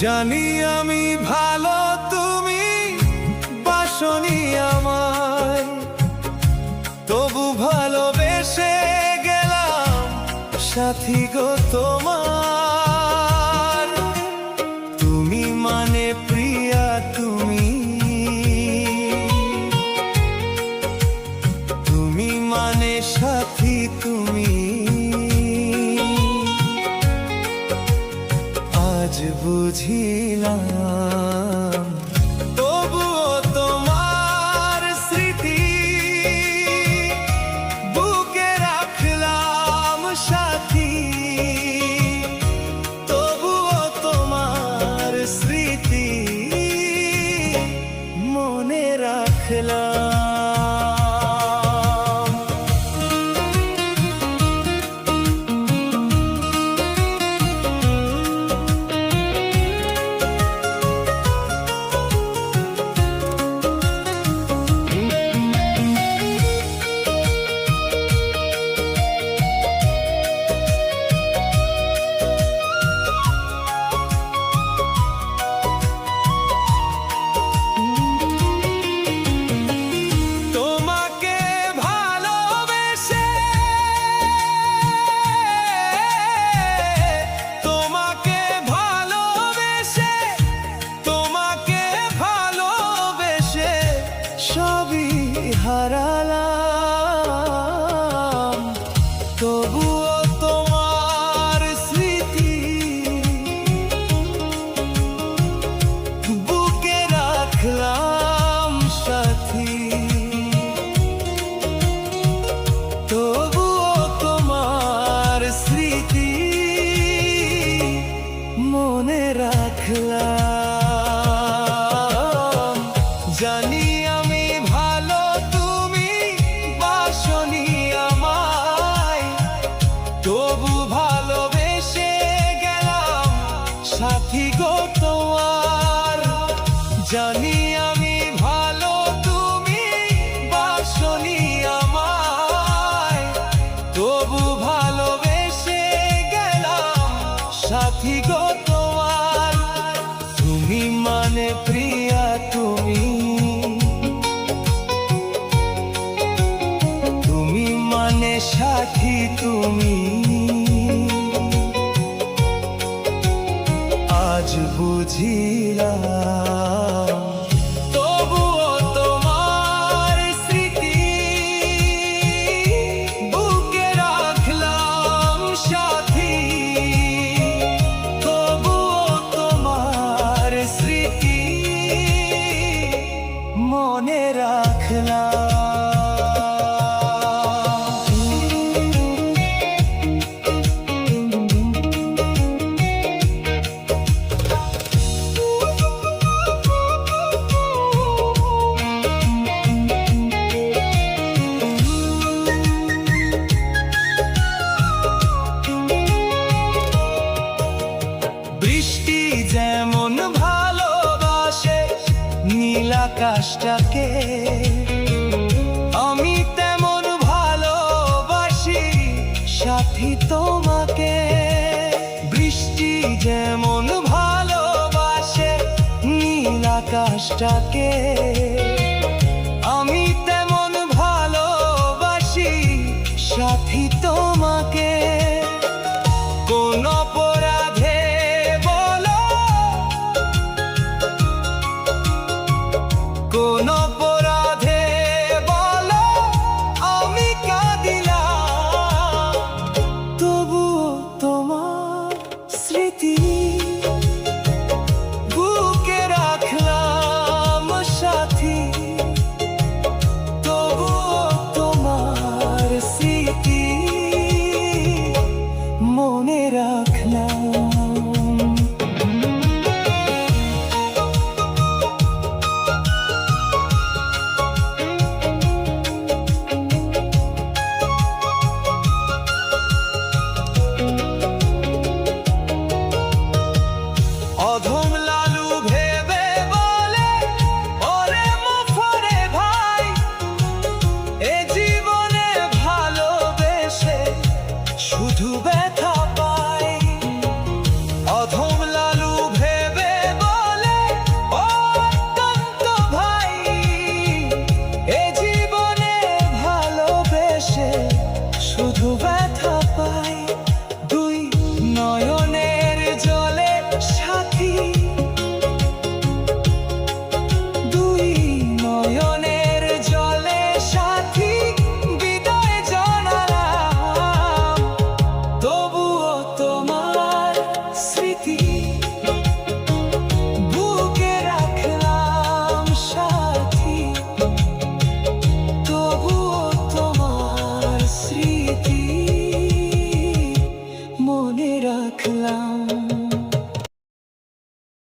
জানি আমি ভালো, তুমি বাসনি আমায়, তবু ভালোবেসে গেলাম সাথী গো তোমার। তুমি মানে প্রিয়া, তুমি মানে সাথী, তুমি আজ বুঝিলাম। তবুও তোমার স্মৃতি বুকে রাখলাম সাথী, তবুও তোমার স্মৃতি মনে রাখলাম। হারালাম, তবুও তোমার স্মৃতি বুকে রাখলাম সাথী, তবুও তোমার স্মৃতি মনে রাখলাম। জানি আমি ভালো, তুমি বাসনি আমায়, তবু ভালোবেসে গেলাম সাথী গো তোমার। জানি আমি ভালো, তুমি বাসনি আমায়, তবু ভালোবেসে গেলাম সাথী গো তোমার। তুমি মানে প্রিয়া, তুমি মানে সাথী, তুমি আজ বুঝিলাম। তবুও তোমার স্মৃতি বুকে রাখলাম সাথী, তবুও তোমার স্মৃতি মনে রাখলাম। বৃষ্টি যেমন ভালোবাসে নীল আকাশটাকে, আমি তেমন ভালোবাসি সাথী তোমাকে। বৃষ্টি যেমন ভালোবাসে নীল আকাশটাকে, আমি তেমন ভালোবাসি সাথী তোমাকে। কোন অপরাধে বলো, কোন অপরাধে বলো আমি কাঁদিলাম, তবুও তোমার স্মৃতি বুকে রাখলাম সাথী, তবুও তোমার স্মৃতি ব্যথা পাই দুই নয়নের জলে সাথী, দুই নয়নের জলে সাথী বিদায় জানালাম, তবুও তোমার স্মৃতি বুকে রাখলাম সাথী, তবুও তোমার স্মৃতি মনে রাখলাম।